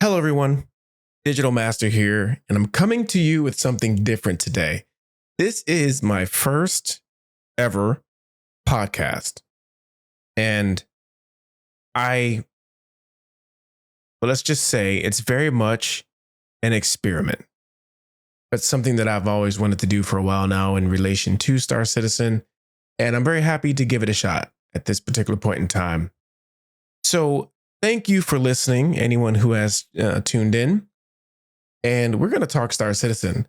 Hello, everyone. Digital Master here, and I'm coming to you with something different today. This is my first ever podcast, and I, well, let's just say it's very much an experiment. It's something that I've always wanted to do for a while now in relation to Star Citizen, and I'm very happy to give it a shot at this particular point in time. So, thank you for listening, anyone who has tuned in. And we're going to talk Star Citizen.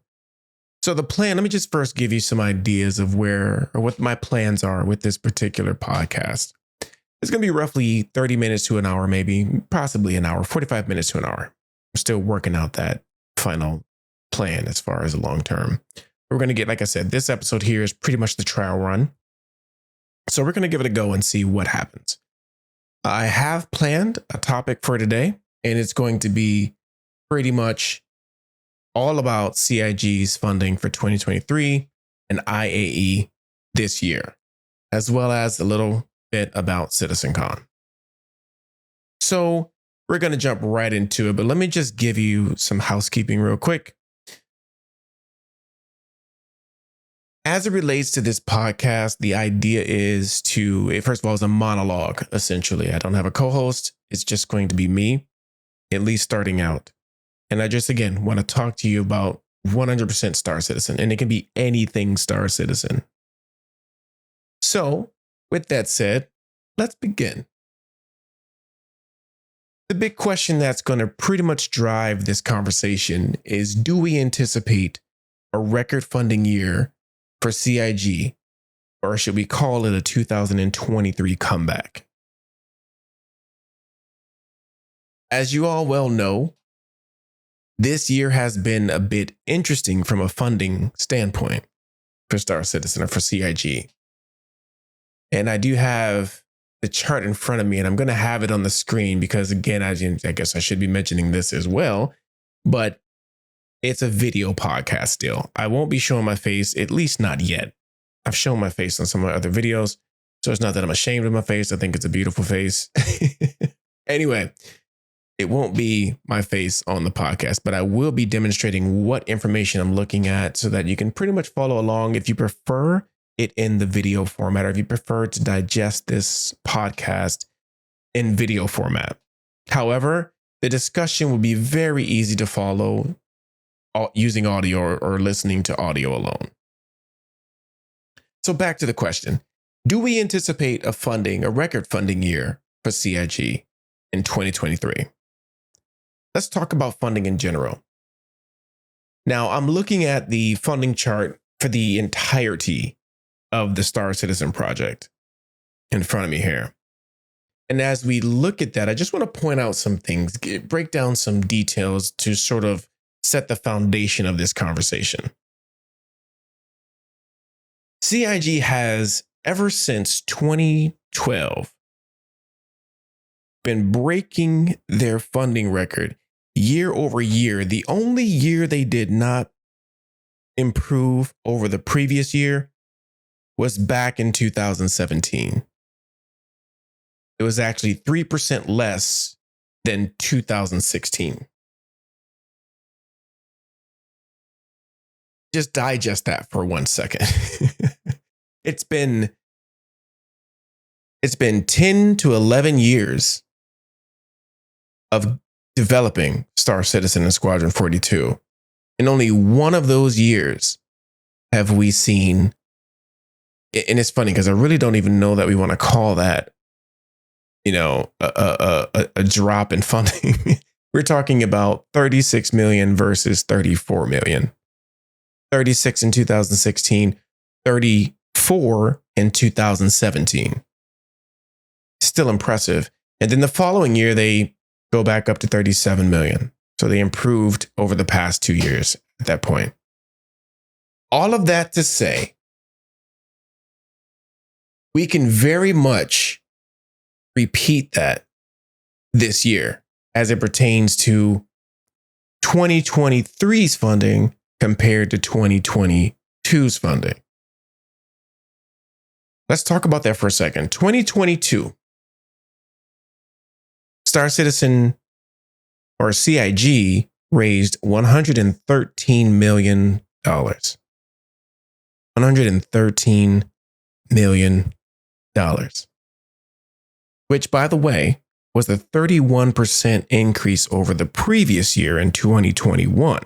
So the plan, let me just first give you some ideas of where or what my plans are with this particular podcast. It's going to be roughly 30 minutes to an hour, maybe possibly an hour, 45 minutes to an hour. I'm still working out that final plan as far as the long term. We're going to get, like I said, this episode here is pretty much the trial run. So we're going to give it a go and see what happens. I have planned a topic for today, and it's going to be pretty much all about CIG's funding for 2023 and IAE this year, as well as a little bit about CitizenCon. So we're going to jump right into it, but let me just give you some housekeeping real quick. As it relates to this podcast, the idea is to, first of all, it's a monologue, essentially. I don't have a co-host. It's just going to be me, at least starting out. And I just, again, want to talk to you about 100% Star Citizen, and it can be anything Star Citizen. So, with that said, let's begin. The big question that's going to pretty much drive this conversation is, do we anticipate a record funding year for CIG, or should we call it a 2023 comeback? As you all well know, this year has been a bit interesting from a funding standpoint for Star Citizen or for CIG. And I do have the chart in front of me, and I'm going to have it on the screen because, again, I guess I should be mentioning this as well, but it's a video podcast still. I won't be showing my face, at least not yet. I've shown my face on some of my other videos, so it's not that I'm ashamed of my face. I think it's a beautiful face. Anyway, it won't be my face on the podcast, but I will be demonstrating what information I'm looking at so that you can pretty much follow along if you prefer it in the video format, or if you prefer to digest this podcast in video format. However, the discussion will be very easy to follow using audio or listening to audio alone. So back to the question. Do we anticipate a record funding year for CIG in 2023? Let's talk about funding in general. Now, I'm looking at the funding chart for the entirety of the Star Citizen project in front of me here. And as we look at that, I just want to point out some things, break down some details to sort of set the foundation of this conversation. CIG has, ever since 2012, been breaking their funding record year over year. The only year they did not improve over the previous year was back in 2017. It was actually 3% less than 2016. Just digest that for 1 second. It's been 10 to 11 years of developing Star Citizen and Squadron 42. In only one of those years have we seen, and it's funny because I really don't even know that we want to call that, a drop in funding. We're talking about 36 million versus 34 million. 36 in 2016, 34 in 2017. Still impressive. And then the following year, they go back up to 37 million. So they improved over the past 2 years at that point. All of that to say, we can very much repeat that this year as it pertains to 2023's funding compared to 2022's funding. Let's talk about that for a second. 2022, Star Citizen or CIG, raised $113 million. $113 million. Which, by the way, was a 31% increase over the previous year in 2021,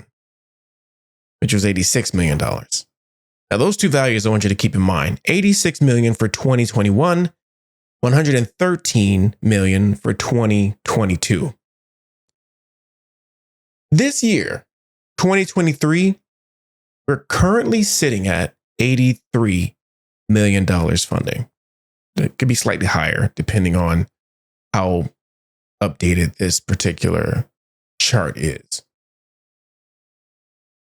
which was $86 million. Now, those two values I want you to keep in mind. $86 million for 2021, $113 million for 2022. This year, 2023, we're currently sitting at $83 million funding. It could be slightly higher depending on how updated this particular chart is.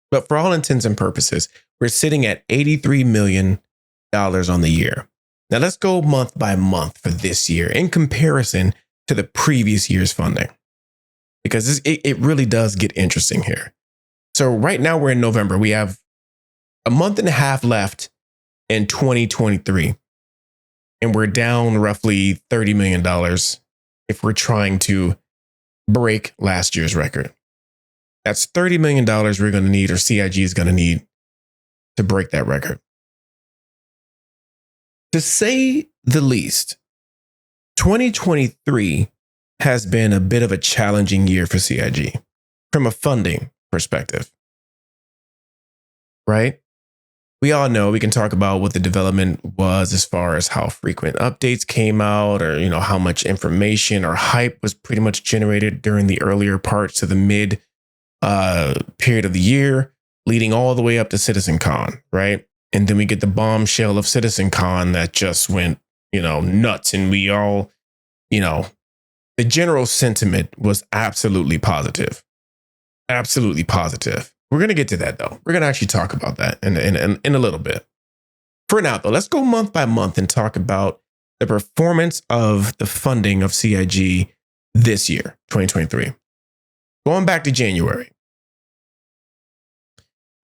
But for all intents and purposes, we're sitting at $83 million on the year. Now let's go month by month for this year in comparison to the previous year's funding, because it really does get interesting here. So right now we're in November. We have a month and a half left in 2023, and we're down roughly $30 million if we're trying to break last year's record. That's $30 million we're going to need, or CIG is going to need, to break that record. To say the least, 2023 has been a bit of a challenging year for CIG from a funding perspective, right? We all know, we can talk about what the development was as far as how frequent updates came out, or, how much information or hype was pretty much generated during the earlier parts of the mid period of the year, leading all the way up to CitizenCon, right? And then we get the bombshell of CitizenCon that just went, nuts. And we all, the general sentiment was absolutely positive. Absolutely positive. We're going to get to that, though. We're going to actually talk about that in a little bit. For now, though, let's go month by month and talk about the performance of the funding of CIG this year, 2023. Going back to January.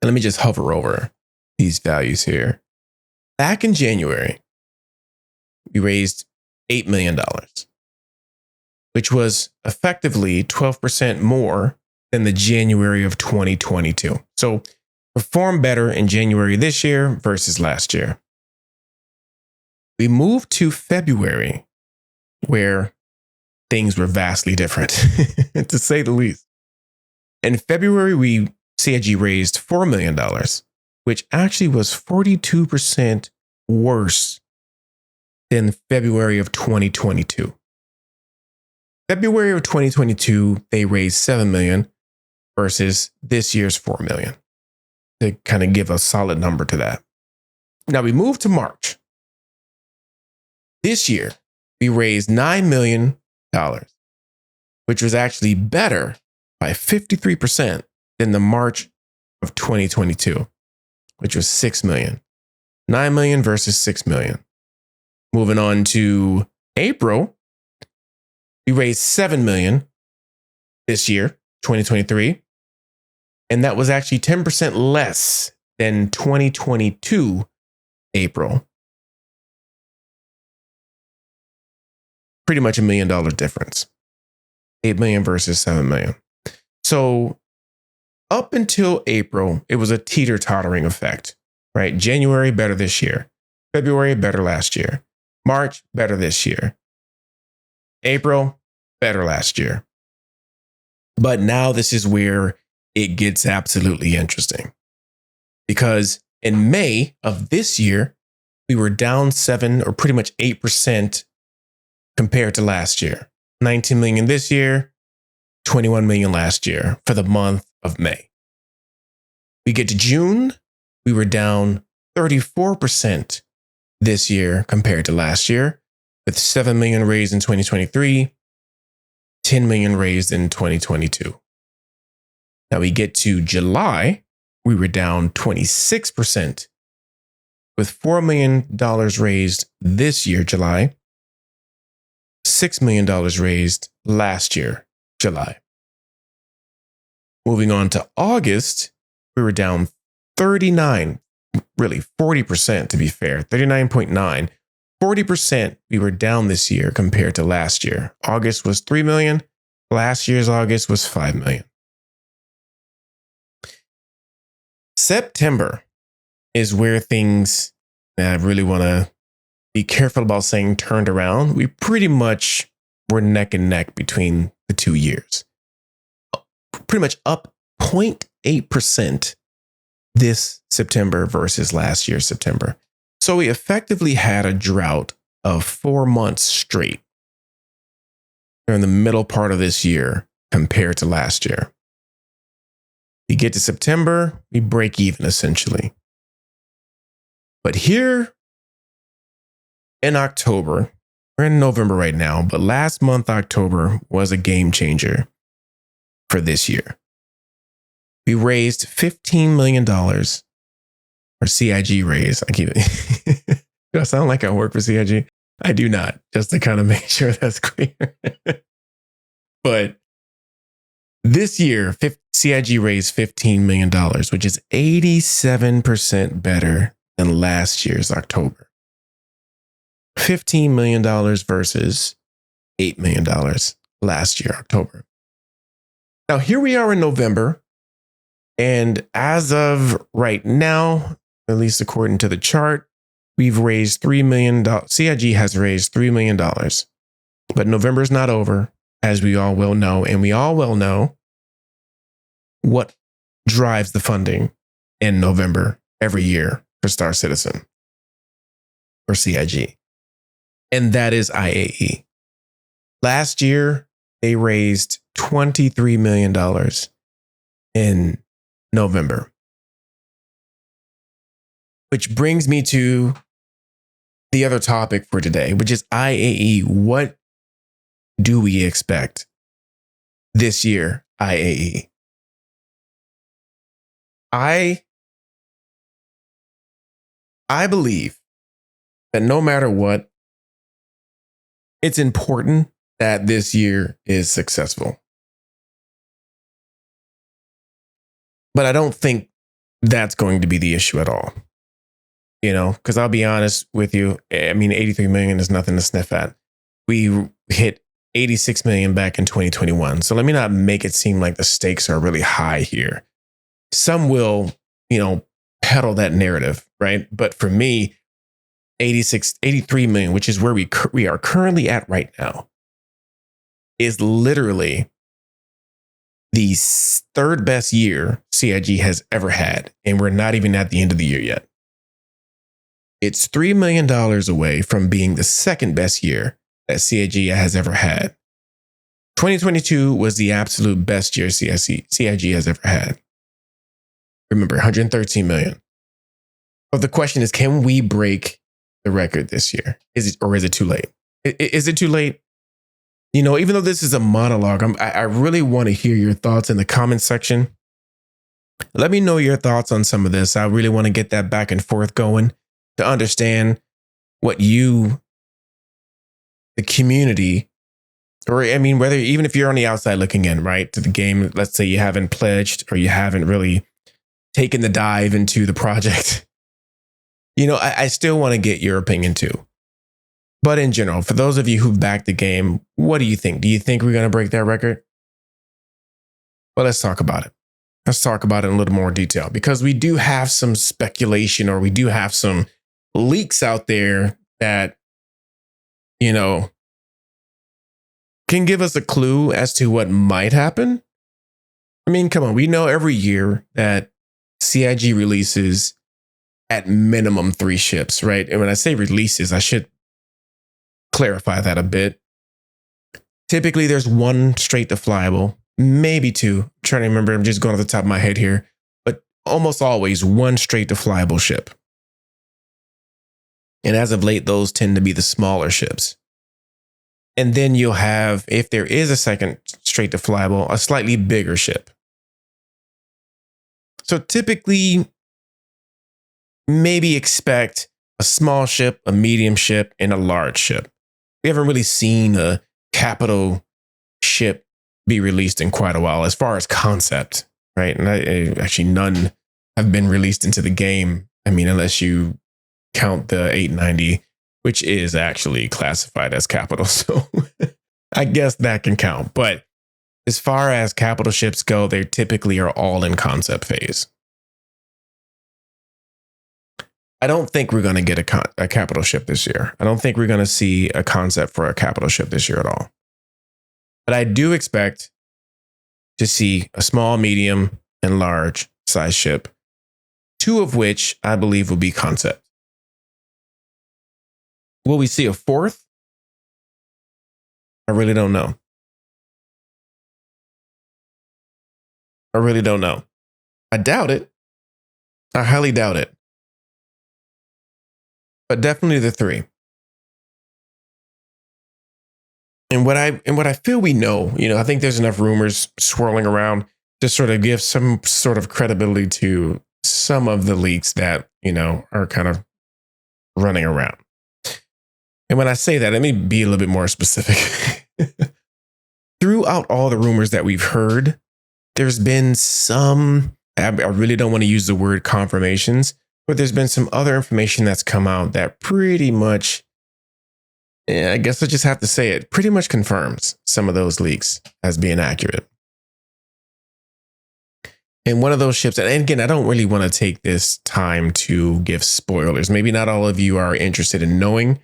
And let me just hover over these values here. Back in January, we raised $8 million, which was effectively 12% more than the January of 2022. So performed better in January this year versus last year. We moved to February, where things were vastly different, to say the least. In February, CIG raised $4 million, which actually was 42% worse than February of 2022. February of 2022, they raised $7 million versus this year's $4 million, to kind of give a solid number to that. Now we move to March. This year, we raised $9 million, which was actually better by 53% than the March of 2022, which was $6 million. 9 million versus 6 million. Moving on to April, we raised 7 million this year, 2023. And that was actually 10% less than 2022 April. Pretty much $1 million difference. 8 million versus 7 million. So up until April, it was a teeter-tottering effect, right? January, better this year. February, better last year. March, better this year. April, better last year. But now this is where it gets absolutely interesting. Because in May of this year, we were down 7 or pretty much 8% compared to last year. 19 million this year, 21 million last year for the month of May. We get to June, we were down 34% this year compared to last year, with 7 million raised in 2023, 10 million raised in 2022. Now we get to July, we were down 26%, with $4 million raised this year, July, $6 million raised last year, July. Moving on to August, we were down 40% to be fair, 39.9. 40% we were down this year compared to last year. August was 3 million. Last year's August was 5 million. September is where things, and I really want to be careful about saying turned around. We pretty much were neck and neck between the 2 years. Pretty much up 0.8% this September versus last year's September. So we effectively had a drought of 4 months straight during the middle part of this year compared to last year. You get to September, we break even essentially. But here in October, we're in November right now, but last month, October, was a game changer for this year. We raised $15 million, or CIG raised. I keep it. Do I sound like I work for CIG? I do not, just to kind of make sure that's clear. But this year, CIG raised $15 million, which is 87% better than last year's October. $15 million versus $8 million last year, October. Now, here we are in November. And as of right now, at least according to the chart, we've raised $3 million. CIG has raised $3 million. But November is not over, as we all well know. And we all well know what drives the funding in November every year for Star Citizen or CIG. And that is IAE. Last year, they raised $23 million in November. Which brings me to the other topic for today, which is IAE. What do we expect this year, IAE? I believe that no matter what, it's important that this year is successful. But I don't think that's going to be the issue at all. You know, because I'll be honest with you. I mean, 83 million is nothing to sniff at. We hit 86 million back in 2021. So let me not make it seem like the stakes are really high here. Some will, peddle that narrative, right? But for me, 83 million, which is where we are currently at right now, is literally the third best year CIG has ever had. And we're not even at the end of the year yet. It's $3 million away from being the second best year that CIG has ever had. 2022 was the absolute best year CIG has ever had. Remember, 113 million. But the question is, can we break the record this year? Is it too late? Is it too late? Even though this is a monologue, I really want to hear your thoughts in the comment section. Let me know your thoughts on some of this. I really want to get that back and forth going to understand what the community, or whether even if you're on the outside looking in, right, to the game, let's say you haven't pledged or you haven't really taken the dive into the project. I still want to get your opinion too. But in general, for those of you who backed the game, what do you think? Do you think we're going to break that record? Well, let's talk about it. Let's talk about it in a little more detail, because we do have some speculation, or we do have some leaks out there that, can give us a clue as to what might happen. Come on. We know every year that CIG releases at minimum 3 ships, right? And when I say releases, I should clarify that a bit. Typically, there's 1 straight to flyable, maybe 2. I'm trying to remember. I'm just going off the top of my head here, but almost always 1 straight to flyable ship. And as of late, those tend to be the smaller ships. And then you'll have, if there is a second straight to flyable, a slightly bigger ship. So typically, maybe expect a small ship, a medium ship, and a large ship. We haven't really seen a capital ship be released in quite a while as far as concept, right? And actually none have been released into the game. Unless you count the 890, which is actually classified as capital. So I guess that can count. But as far as capital ships go, they typically are all in concept phase. I don't think we're going to get a capital ship this year. I don't think we're going to see a concept for a capital ship this year at all. But I do expect to see a small, medium, and large size ship, 2 of which I believe will be concept. Will we see a 4th? I really don't know. I really don't know. I doubt it. I highly doubt it. But definitely the 3. And what I feel we know, I think there's enough rumors swirling around to sort of give some sort of credibility to some of the leaks that, are kind of running around. And when I say that, let me be a little bit more specific. Throughout all the rumors that we've heard, there's been some, I really don't want to use the word confirmations, but there's been some other information that's come out that pretty much, I guess I just have to say it, pretty much confirms some of those leaks as being accurate. And one of those ships, and again, I don't really want to take this time to give spoilers. Maybe not all of you are interested in knowing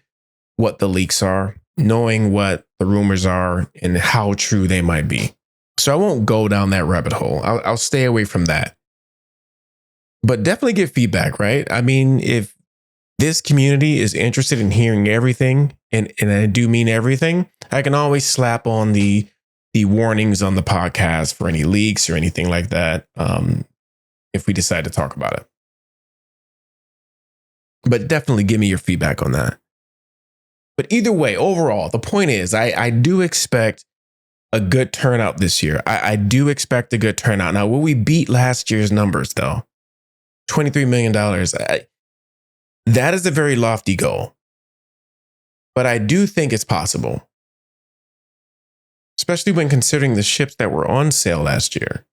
what the leaks are, knowing what the rumors are, and how true they might be. So I won't go down that rabbit hole. I'll stay away from that. But definitely give feedback, right? I mean, if this community is interested in hearing everything, and I do mean everything, I can always slap on the warnings on the podcast for any leaks or anything like that, if we decide to talk about it. But definitely give me your feedback on that. But either way, overall, the point is, I do expect a good turnout this year. I do expect a good turnout. Now, will we beat last year's numbers, though? $23 million. That is a very lofty goal. But I do think it's possible. Especially when considering the ships that were on sale last year.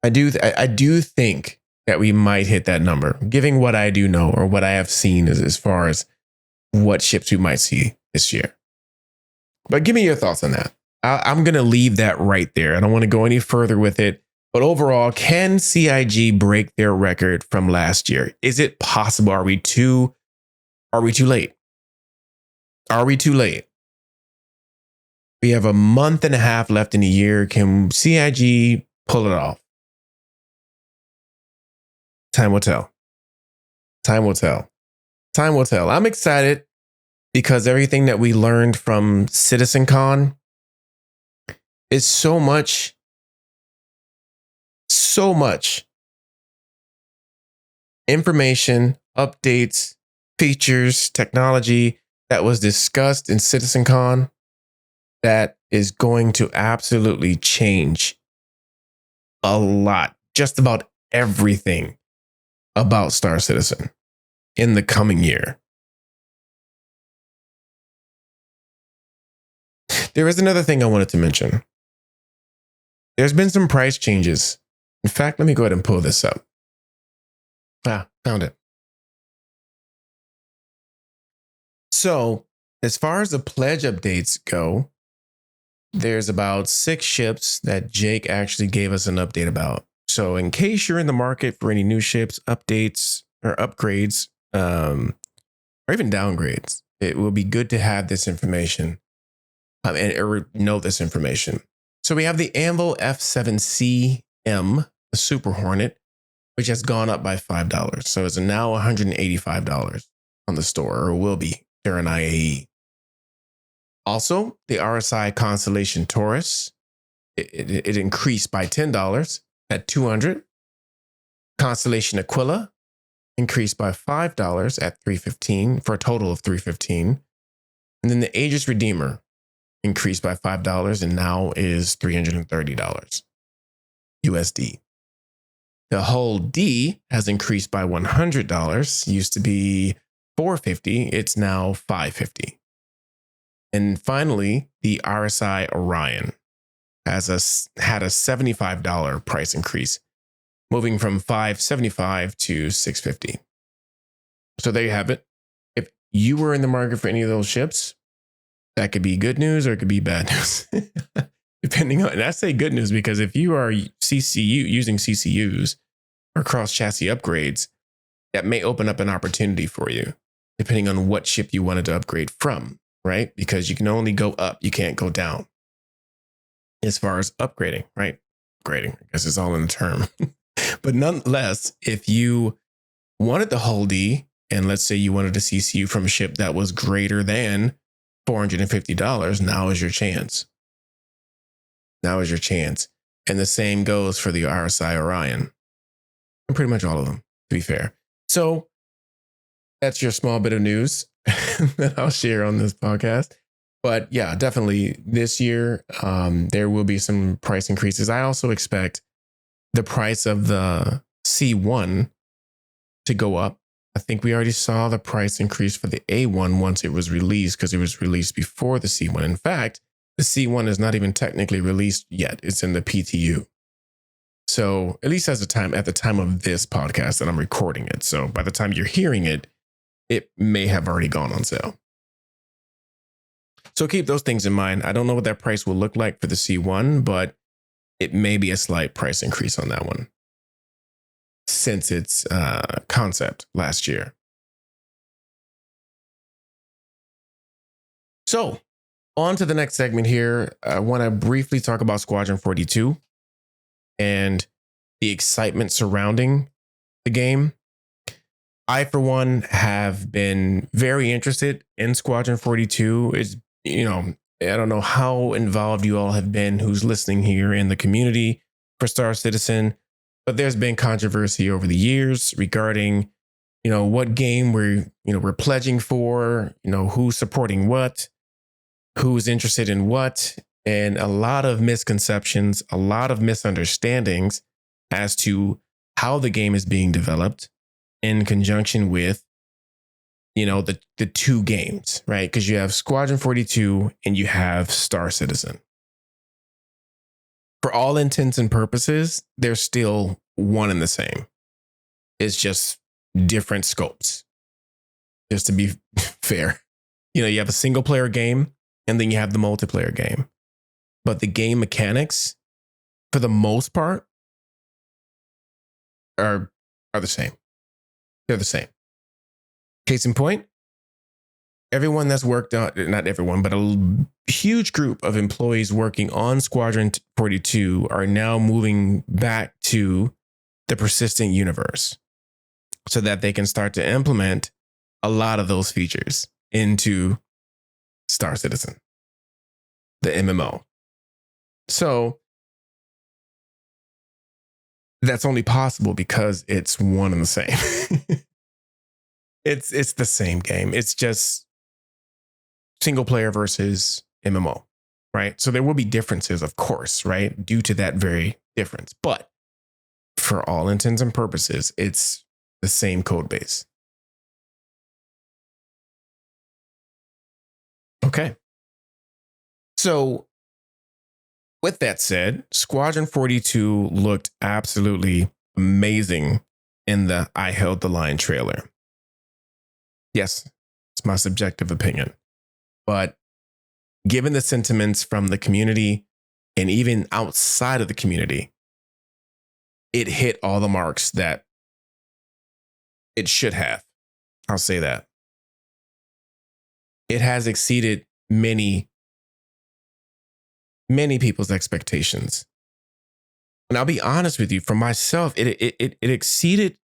I do think that we might hit that number, given what I do know or what I have seen as far as what ships we might see this year. But give me your thoughts on that. I'm going to leave that right there. I don't want to go any further with it. But overall, can CIG break their record from last year? Is it possible? Are we too late? Are we too late? We have a month and a half left in the year. Can CIG pull it off? Time will tell. Time will tell. Time will tell. I'm excited because everything that we learned from CitizenCon is so much information, updates, features, technology that was discussed in CitizenCon that is going to absolutely change a lot, just about everything about Star Citizen in the coming year. There is another thing I wanted to mention. There's been some price changes. In fact, let me go ahead and pull this up. Found it. So, as far as the pledge updates go, there's about 6 ships that Jake actually gave us an update about. So, in case you're in the market for any new ships, updates, or upgrades, or even downgrades, it will be good to have this information or know this information. So, we have the Anvil F7CM, the Super Hornet, which has gone up by $5. So, it's now $185 on the store, or will be during IAE. Also, the RSI Constellation Taurus, it increased by $10 at $200. Constellation Aquila increased by $5 at $315 for a total of $315. And then the Aegis Redeemer increased by $5 and now is $330 USD. The Hull D has increased by $100. Used to be $450. It's now $550. And finally, the RSI Orion had a $75 price increase, moving from $575 to $650. So there you have it. If you were in the market for any of those ships, That could be good news or it could be bad news. Depending on, and I say good news because if you are using CCUs or cross chassis upgrades, that may open up an opportunity for you, depending on what ship you wanted to upgrade from, right? Because you can only go up, you can't go down. As far as upgrading, right? Upgrading, I guess it's all in the term. But nonetheless, if you wanted the hull D, and let's say you wanted a CCU from a ship that was greater than $450, now is your chance. Now is your chance. And the same goes for the RSI Orion. And pretty much all of them, to be fair. So that's your small bit of news that I'll share on this podcast. But yeah, definitely this year, there will be some price increases. I also expect the price of the C1 to go up. I think we already saw the price increase for the A1 once it was released, because it was released before the C1. In fact, the C1 is not even technically released yet. It's in the PTU. So at least at the time of this podcast that I'm recording it. So by the time you're hearing it, it may have already gone on sale. So keep those things in mind. I don't know what that price will look like for the C1, but it may be a slight price increase on that one since its concept last year. So on to the next segment here. I want to briefly talk about Squadron 42 and the excitement surrounding the game. I, for one, have been very interested in Squadron 42. It's, I don't know how involved you all have been who's listening here in the community for Star Citizen, but there's been controversy over the years regarding, what game we're pledging for, who's supporting what, who's interested in what, and a lot of misconceptions, a lot of misunderstandings as to how the game is being developed in conjunction with, the two games, right? Because you have Squadron 42 and you have Star Citizen. For all intents and purposes, they're still one and the same. It's just different scopes. Just to be fair, you have a single player game and then you have the multiplayer game. But the game mechanics, for the most part, are the same. They're the same. Case in point, everyone that's worked on, not everyone, but a huge group of employees working on Squadron 42 are now moving back to the persistent universe so that they can start to implement a lot of those features into Star Citizen, the MMO. So that's only possible because it's one and the same. It's the same game. It's just single player versus MMO, right? So there will be differences, of course, right? Due to that very difference. But for all intents and purposes, it's the same code base. Okay. So with that said, Squadron 42 looked absolutely amazing in the I Held the Line trailer. Yes, it's my subjective opinion. But given the sentiments from the community and even outside of the community, it hit all the marks that it should have. I'll say that. It has exceeded many people's expectations. And I'll be honest with you, for myself, it exceeded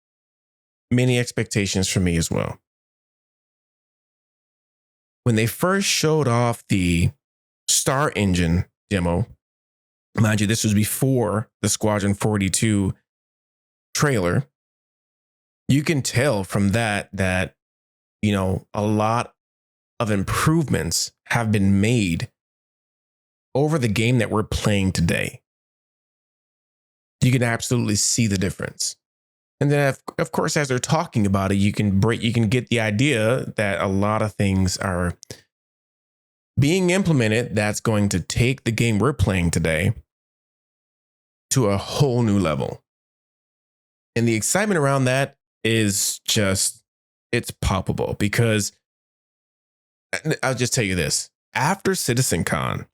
many expectations for me as well. When they first showed off the Star Engine demo, mind you, this was before the Squadron 42 trailer, you can tell from that, a lot of improvements have been made over the game that we're playing today. You can absolutely see the difference. And then, of course, as they're talking about it, you can get the idea that a lot of things are being implemented that's going to take the game we're playing today to a whole new level. And the excitement around that is just, it's palpable, because I'll just tell you this. after CitizenCon,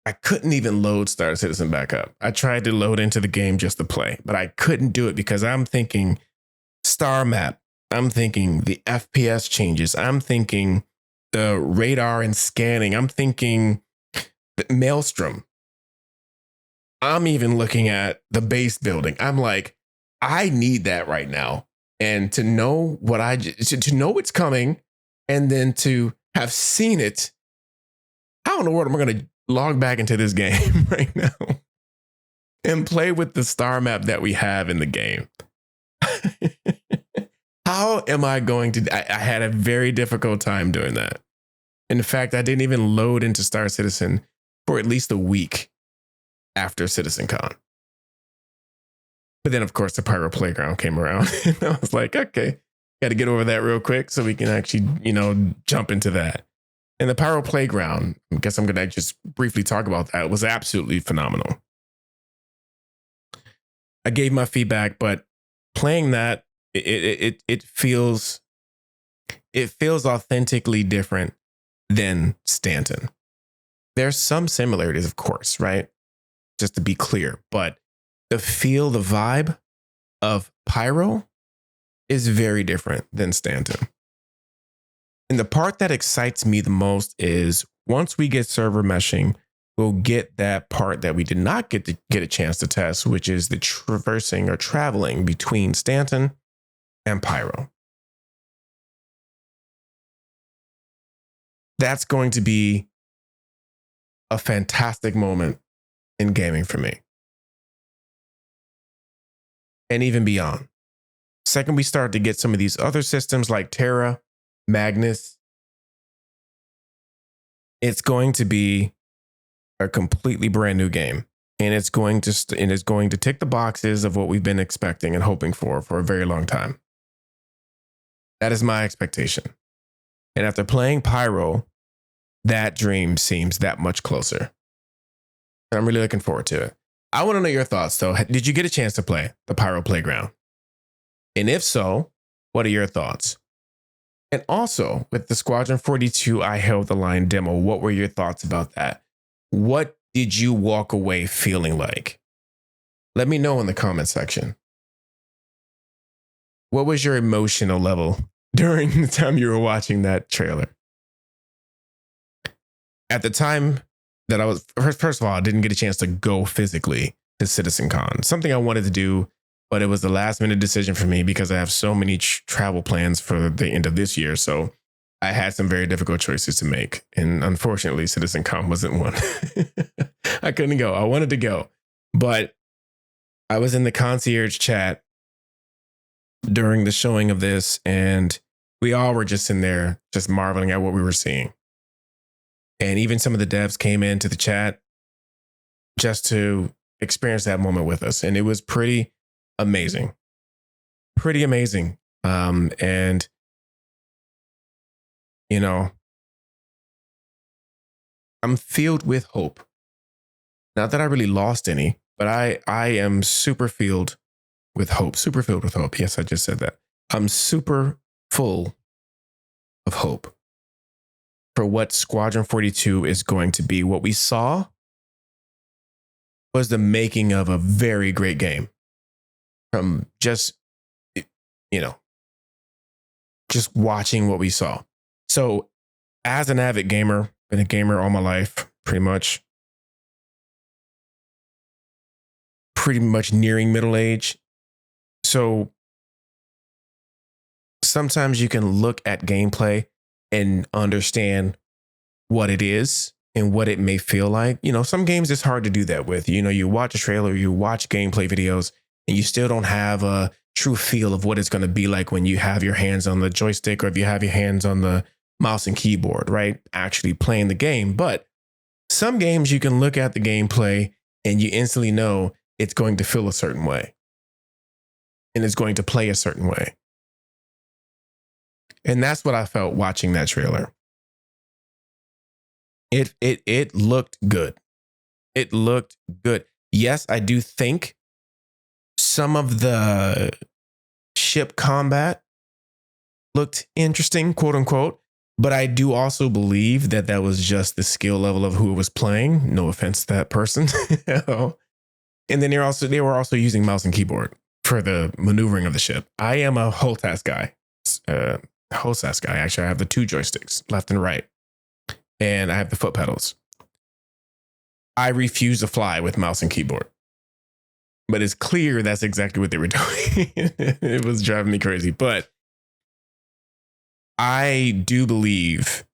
I couldn't even load Star Citizen back up. I tried to load into the game just to play, but I couldn't do it because I'm thinking star map. I'm thinking the FPS changes. I'm thinking the radar and scanning. I'm thinking the Maelstrom. I'm even looking at the base building. I'm like, I need that right now. And to know what to know it's coming, and then to have seen it, how in the world am I going to log back into this game right now and play with the star map that we have in the game? How am I going to? I had a very difficult time doing that. In fact, I didn't even load into Star Citizen for at least a week after CitizenCon. But then, of course, the Pyro Playground came around, and I was like, okay, got to get over that real quick so we can actually, jump into that. And the Pyro Playground, I guess I'm going to just briefly talk about that, was absolutely phenomenal. I gave my feedback, but playing that, it feels authentically different than Stanton. There's some similarities, of course, right? Just to be clear, but the feel, the vibe of Pyro is very different than Stanton. And the part that excites me the most is once we get server meshing, we'll get that part that we did not get a chance to test, which is the traversing or traveling between Stanton and Pyro. That's going to be a fantastic moment in gaming for me. And even beyond. Second, we start to get some of these other systems like Terra, Magnus. It's going to be a completely brand new game. And it's going to tick the boxes of what we've been expecting and hoping for a very long time. That is my expectation. And after playing Pyro, that dream seems that much closer. And I'm really looking forward to it. I want to know your thoughts, though. Did you get a chance to play the Pyro Playground? And if so, what are your thoughts? And also, with the Squadron 42 I Held the Line demo, what were your thoughts about that? What did you walk away feeling like? Let me know in the comment section. What was your emotional level during the time you were watching that trailer? At the time that I was, first of all, I didn't get a chance to go physically to CitizenCon, something I wanted to do, but it was the last minute decision for me because I have so many travel plans for the end of this year. So I had some very difficult choices to make. And unfortunately, CitizenCon wasn't one. I couldn't go. I wanted to go, but I was in the concierge chat during the showing of this, and we all were just in there, just marveling at what we were seeing. And even some of the devs came into the chat just to experience that moment with us. And it was pretty amazing. Pretty amazing. And, I'm filled with hope. Not that I really lost any, but I am super filled with hope. Super filled with hope. Yes, I just said that. I'm super full of hope for what Squadron 42 is going to be. What we saw was the making of a very great game. From just watching what we saw. So as an avid gamer, been a gamer all my life, pretty much nearing middle age. So sometimes you can look at gameplay and understand what it is and what it may feel like. Some games it's hard to do that with. You watch a trailer, you watch gameplay videos, and you still don't have a true feel of what it's going to be like when you have your hands on the joystick or if you have your hands on the mouse and keyboard, right? Actually playing the game. But some games you can look at the gameplay and you instantly know it's going to feel a certain way. And it's going to play a certain way. And that's what I felt watching that trailer. It looked good. It looked good. Yes, I do think some of the ship combat looked interesting, quote unquote. But I do also believe that that was just the skill level of who was playing. No offense to that person. And then they were also using mouse and keyboard for the maneuvering of the ship. I am a whole task guy. Actually, I have the 2 joysticks, left and right, and I have the foot pedals. I refuse to fly with mouse and keyboard. But it's clear that's exactly what they were doing. It was driving me crazy. But I do believe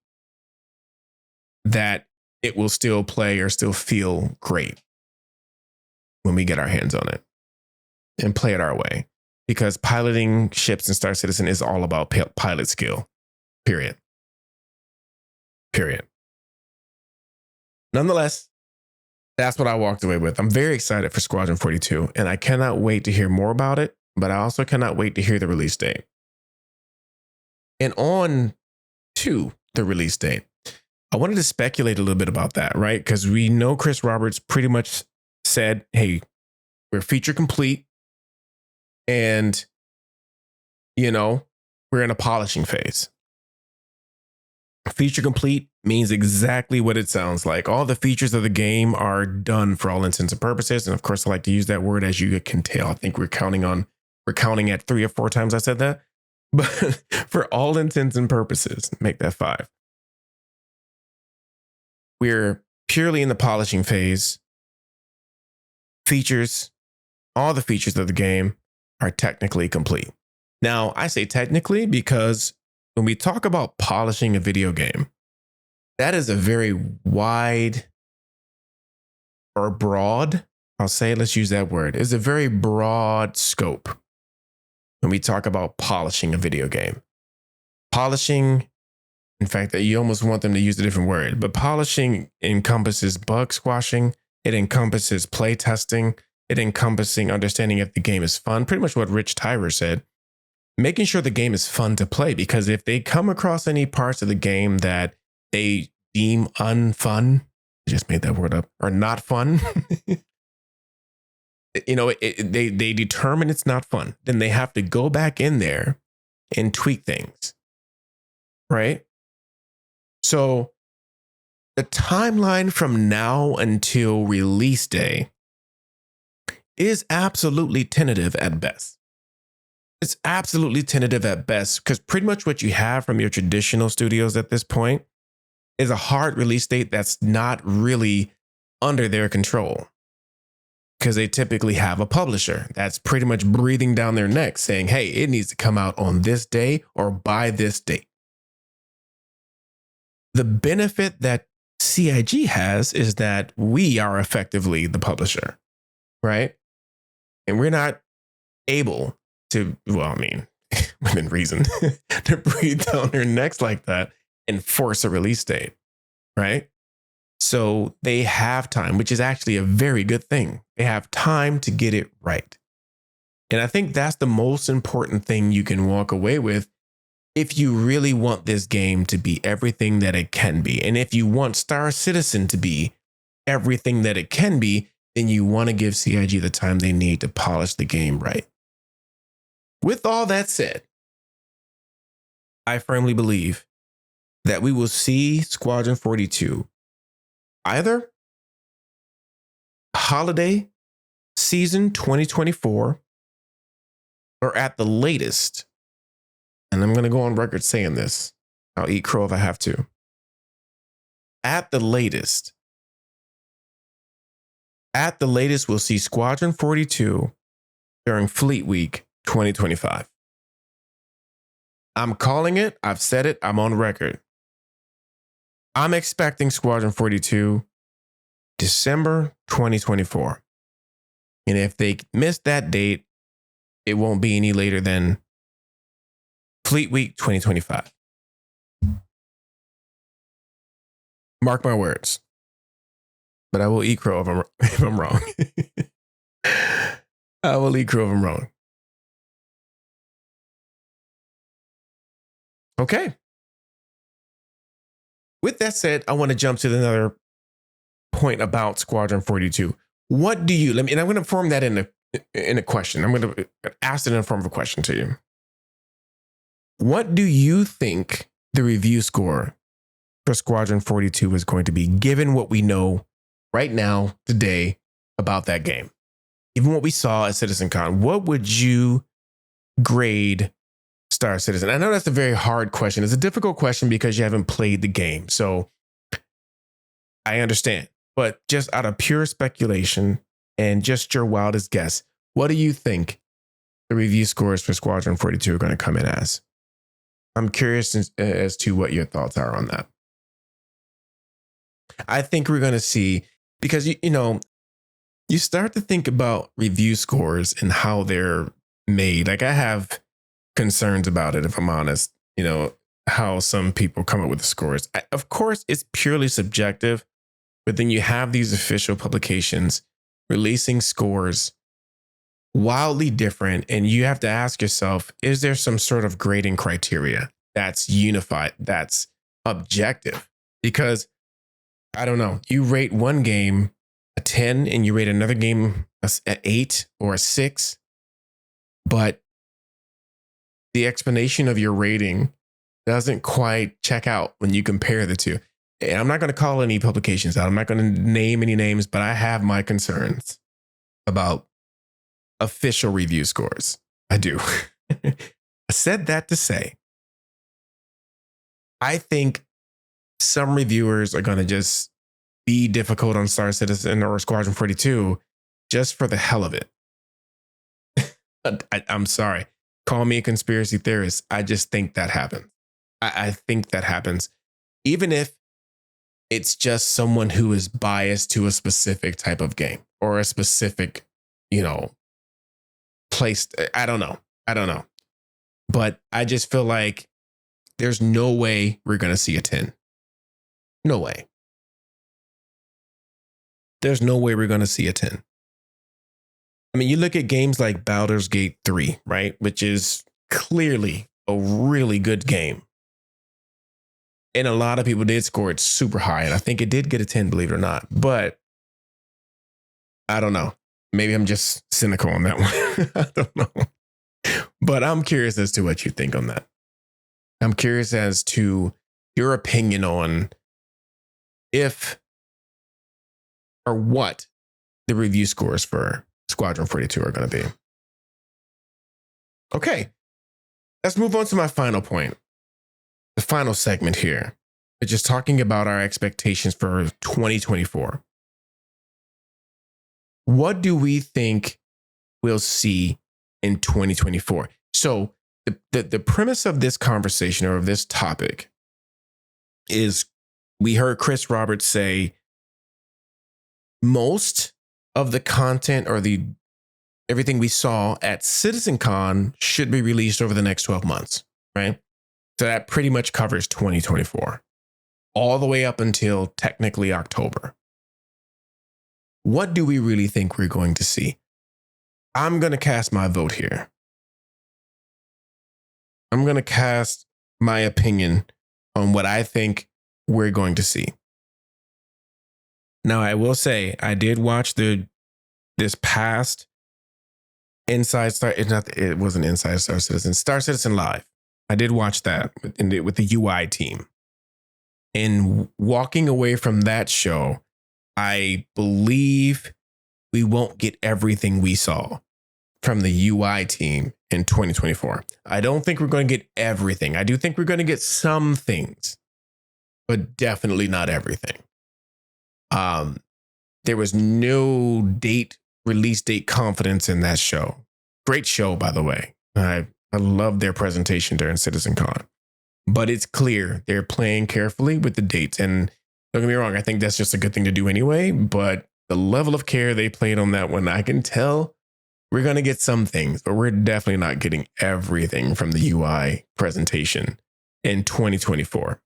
that it will still play or still feel great when we get our hands on it and play it our way. Because piloting ships in Star Citizen is all about pilot skill. Period. Nonetheless, that's what I walked away with. I'm very excited for Squadron 42, and I cannot wait to hear more about it, but I also cannot wait to hear the release date. And on to the release date, I wanted to speculate a little bit about that, right? Because we know Chris Roberts pretty much said, hey, we're feature complete, and, we're in a polishing phase. Feature complete means exactly what it sounds like. All the features of the game are done for all intents and purposes. And of course, I like to use that word, as you can tell. I think we're counting at 3 or 4 times I said that. But for all intents and purposes, make that 5. We're purely in the polishing phase. Features, all the features of the game are technically complete. Now, I say technically because when we talk about polishing a video game, that is a very wide or broad, let's use that word. It's a very broad scope when we talk about polishing a video game. Polishing, in fact, that you almost want them to use a different word, but polishing encompasses bug squashing. It encompasses play testing. It encompassing understanding if the game is fun. Pretty much what Rich Tyrer said. Making sure the game is fun to play, because if they come across any parts of the game that they deem unfun, I just made that word up, or not fun, they determine it's not fun, then they have to go back in there and tweak things, right? So the timeline from now until release day is absolutely tentative at best. It's absolutely tentative at best, because pretty much what you have from your traditional studios at this point is a hard release date that's not really under their control, because they typically have a publisher that's pretty much breathing down their neck saying, hey, it needs to come out on this day or by this date. The benefit that CIG has is that we are effectively the publisher, right? And we're not able to, within reason, to breathe down their necks like that and force a release date, right? So they have time, which is actually a very good thing. They have time to get it right. And I think that's the most important thing you can walk away with if you really want this game to be everything that it can be. And if you want Star Citizen to be everything that it can be, then you want to give CIG the time they need to polish the game right. With all that said, I firmly believe that we will see Squadron 42 either holiday season 2024 or at the latest, and I'm going to go on record saying this, I'll eat crow if I have to, at the latest, we'll see Squadron 42 during Fleet Week 2025. I'm calling it. I've said it. I'm on record. I'm expecting Squadron 42 December 2024. And if they miss that date, it won't be any later than Fleet Week 2025. Mark my words. But I will eat crow if I'm wrong. I will eat crow if I'm wrong. Okay. With that said, I want to jump to another point about Squadron 42. What do you, and I'm going to form that in a question. I'm going to ask it in the form of a question to you. What do you think the review score for Squadron 42 is going to be, given what we know right now, today, about that game. Even what we saw at CitizenCon, what would you grade Star Citizen? I know that's a very hard question. It's a difficult question because you haven't played the game. So I understand. But just out of pure speculation and just your wildest guess, what do you think the review scores for Squadron 42 are going to come in as? I'm curious as to what your thoughts are on that. I think we're going to see, because, you start to think about review scores and how they're made. Like, I have concerns about it, if I'm honest, how some people come up with the scores. Of course, it's purely subjective, but then you have these official publications releasing scores wildly different. And you have to ask yourself, is there some sort of grading criteria that's unified, that's objective? Because I don't know, you rate one game a 10 and you rate another game an 8 or a 6, but the explanation of your rating doesn't quite check out when you compare the two. And I'm not going to call any publications out. I'm not going to name any names, but I have my concerns about official review scores. I do. I said that to say, I think some reviewers are going to just be difficult on Star Citizen or Squadron 42 just for the hell of it. I'm sorry. Call me a conspiracy theorist. I just think that happens. I think that happens. Even if it's just someone who is biased to a specific type of game or a specific, place. I don't know. But I just feel like there's no way we're going to see a 10. No way. There's no way we're going to see a 10. I mean, you look at games like Baldur's Gate 3, right? Which is clearly a really good game. And a lot of people did score it super high. And I think it did get a 10, believe it or not. But I don't know. Maybe I'm just cynical on that one. I don't know. But I'm curious as to what you think on that. I'm curious as to your opinion on if or what the review scores for Squadron 42 are going to be. Okay, let's move on to my final point. The final segment here is just talking about our expectations for 2024. What do we think we'll see in 2024? So the premise of this conversation or of this topic is we heard Chris Roberts say most of the content or everything we saw at CitizenCon should be released over the next 12 months, right? So that pretty much covers 2024, all the way up until technically October. What do we really think we're going to see? I'm going to cast my vote here. I'm going to cast my opinion on what I think we're going to see. Now, I will say I did watch this past Inside Star. It wasn't Inside Star Citizen. Star Citizen Live. I did watch that with the UI team. And walking away from that show, I believe we won't get everything we saw from the UI team in 2024. I don't think we're going to get everything. I do think we're going to get some things, but definitely not everything. There was no release date confidence in that show. Great show, by the way. I love their presentation during CitizenCon. But it's clear they're playing carefully with the dates. And don't get me wrong, I think that's just a good thing to do anyway. But the level of care they played on that one, I can tell we're going to get some things, but we're definitely not getting everything from the UI presentation in 2024.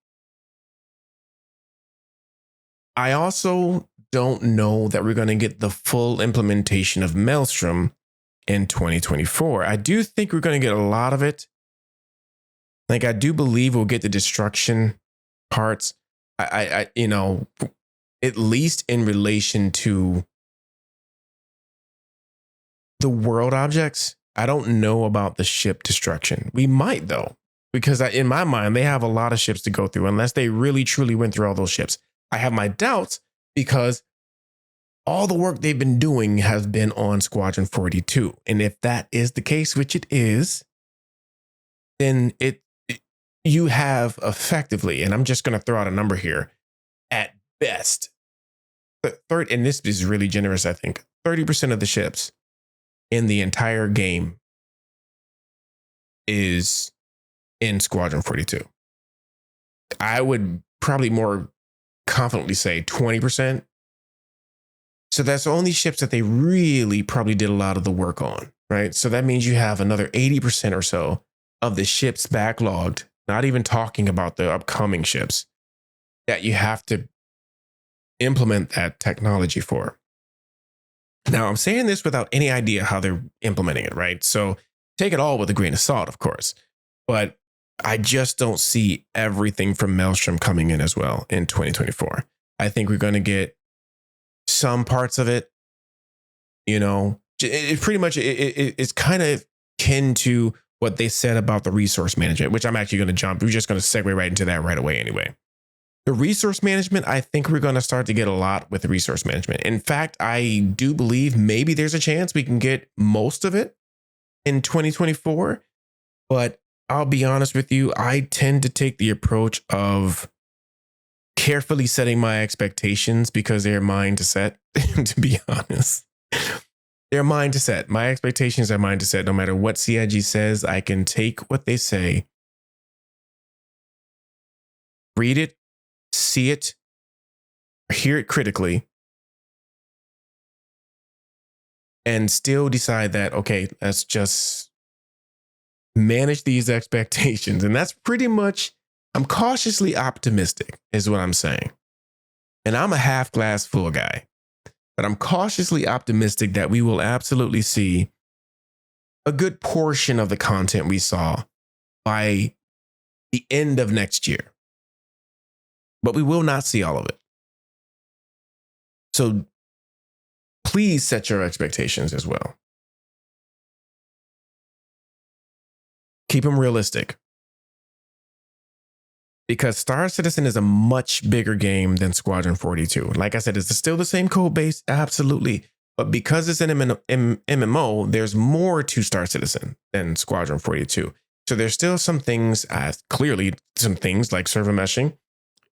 I also don't know that we're going to get the full implementation of Maelstrom in 2024. I do think we're going to get a lot of it. Like, I do believe we'll get the destruction parts. I at least in relation to the world objects. I don't know about the ship destruction. We might, though. because in my mind, they have a lot of ships to go through unless they really, truly went through all those ships. I have my doubts because all the work they've been doing has been on Squadron 42. And if that is the case, which it is, then you have effectively, and I'm just going to throw out a number here, at best, third, and this is really generous, I think, 30% of the ships in the entire game is in Squadron 42. I would probably more confidently say 20%. So that's only ships that they really probably did a lot of the work on, right? So that means you have another 80% or so of the ships backlogged, not even talking about the upcoming ships that you have to implement that technology for. Now, I'm saying this without any idea how they're implementing it, right? So take it all with a grain of salt, of course. But I just don't see everything from Maelstrom coming in as well in 2024. I think we're going to get some parts of it, you know, it pretty much, it's kind of akin to what they said about the resource management, which I'm actually going to jump. We're just going to segue right into that right away anyway. The resource management, I think we're going to start to get a lot with the resource management. In fact, I do believe maybe there's a chance we can get most of it in 2024. But I'll be honest with you, I tend to take the approach of carefully setting my expectations because they're mine to set, to be honest. They're mine to set. My expectations are mine to set. No matter what CIG says, I can take what they say, read it, see it, hear it critically, and still decide that, okay, let's just manage these expectations. And that's pretty much, I'm cautiously optimistic is what I'm saying. And I'm a half glass full guy, but I'm cautiously optimistic that we will absolutely see a good portion of the content we saw by the end of next year. But we will not see all of it. So please set your expectations as well. Keep them realistic. Because Star Citizen is a much bigger game than Squadron 42. Like I said, it's still the same code base, absolutely. But because it's an MMO, there's more to Star Citizen than Squadron 42. So there's still some things, clearly some things like server meshing,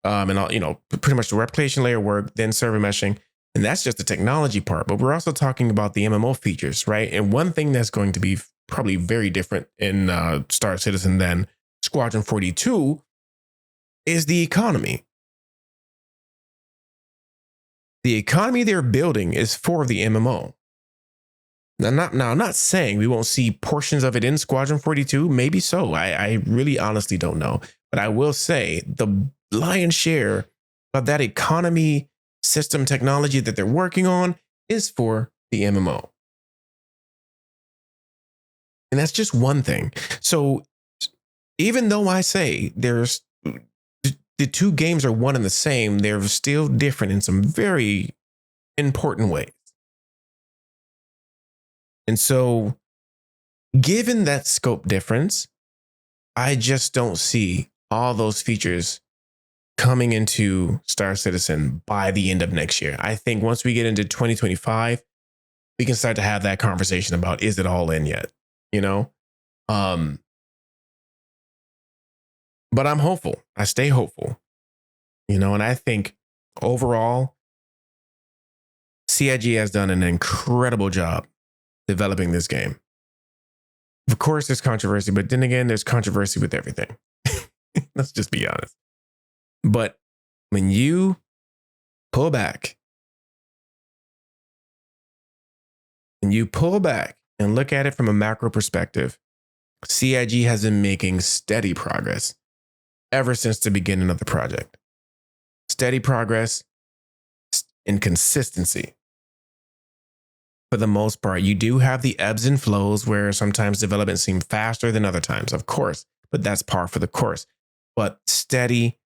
and all, you know, pretty much the replication layer work, then server meshing. And that's just the technology part. But we're also talking about the MMO features, right? And one thing that's going to be probably very different in Star Citizen than Squadron 42 is the economy. The economy they're building is for the MMO. Now, I'm not saying we won't see portions of it in Squadron 42. Maybe so. I really honestly don't know. But I will say the lion's share of that economy system technology that they're working on is for the MMO. And that's just one thing. So even though I say there's the two games are one and the same, they're still different in some very important ways. And so given that scope difference, I just don't see all those features coming into Star Citizen by the end of next year. I think once we get into 2025, we can start to have that conversation about, is it all in yet? You know? But I'm hopeful. I stay hopeful. You know, and I think overall, CIG has done an incredible job developing this game. Of course, there's controversy, but then again, there's controversy with everything. Let's just be honest. But when you pull back, and look at it from a macro perspective, CIG has been making steady progress ever since the beginning of the project. Steady progress and consistency. For the most part, you do have the ebbs and flows where sometimes development seems faster than other times, of course, but that's par for the course. But steady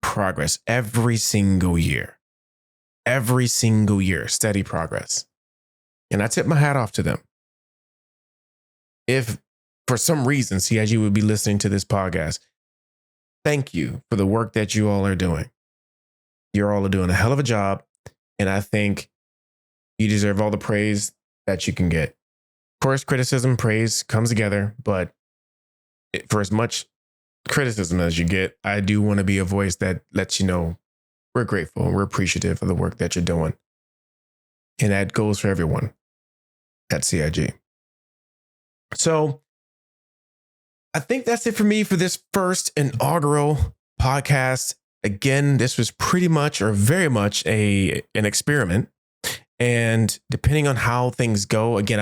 progress every single year, steady progress. And I tip my hat off to them. If for some reason, CIG would be listening to this podcast. Thank you for the work that you all are doing. You're all doing a hell of a job. And I think you deserve all the praise that you can get. Of course, criticism, praise comes together, but for as much criticism as you get, I do want to be a voice that lets you know we're grateful and we're appreciative of the work that you're doing. And that goes for everyone at CIG. So I think that's it for me for this first inaugural podcast. Again, this was pretty much or very much an experiment. And depending on how things go, again,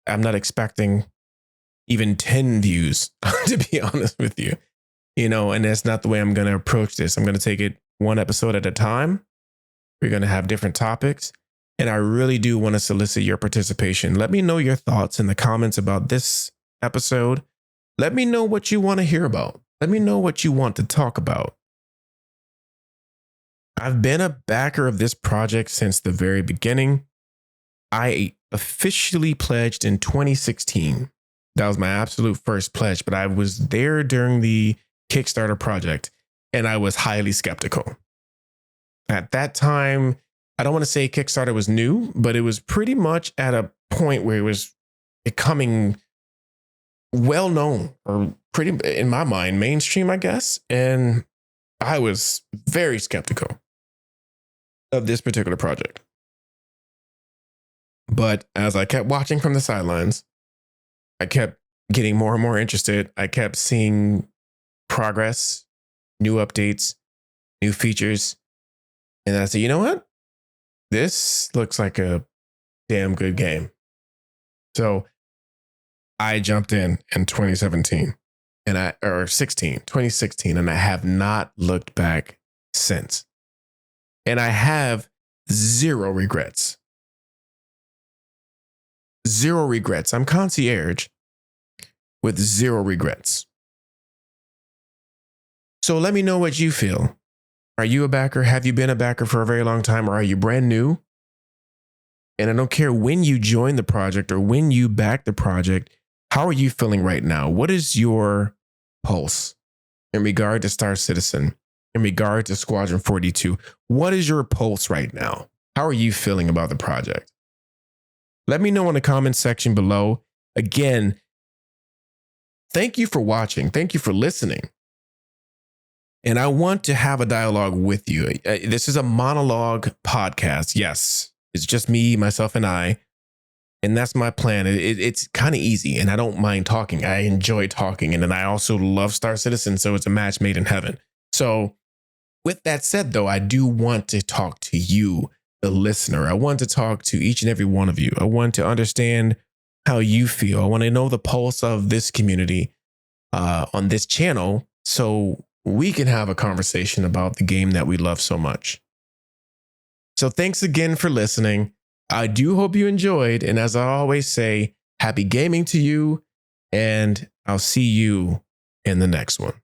I'm not expecting even 10 views, to be honest with you, and that's not the way I'm going to approach this. I'm going to take it one episode at a time. We're going to have different topics. And I really do want to solicit your participation. Let me know your thoughts in the comments about this episode. Let me know what you want to hear about. Let me know what you want to talk about. I've been a backer of this project since the very beginning. I officially pledged in 2016. That was my absolute first pledge, but I was there during the Kickstarter project and I was highly skeptical. At that time, I don't want to say Kickstarter was new, but it was pretty much at a point where it was becoming well known, or pretty, in my mind, mainstream, I guess. And I was very skeptical of this particular project. But as I kept watching from the sidelines, I kept getting more and more interested. I kept seeing progress, new updates, new features. And I said, you know what? This looks like a damn good game. So I jumped in 2017 or 2016, and I have not looked back since. And I have zero regrets. Zero regrets. I'm concierge with zero regrets. So let me know what you feel. Are you a backer? Have you been a backer for a very long time, or are you brand new? And I don't care when you join the project or when you back the project. How are you feeling right now? What is your pulse in regard to Star Citizen, in regard to Squadron 42? What is your pulse right now? How are you feeling about the project? Let me know in the comment section below. Again, thank you for watching. Thank you for listening. And I want to have a dialogue with you. This is a monologue podcast. Yes, it's just me, myself, and I. And that's my plan. It's kind of easy, and I don't mind talking. I enjoy talking. And then I also love Star Citizen, so it's a match made in heaven. So with that said, though, I do want to talk to you, the listener. I want to talk to each and every one of you. I want to understand how you feel. I want to know the pulse of this community on this channel, so we can have a conversation about the game that we love so much. So thanks again for listening. I do hope you enjoyed. And as I always say, happy gaming to you. And I'll see you in the next one.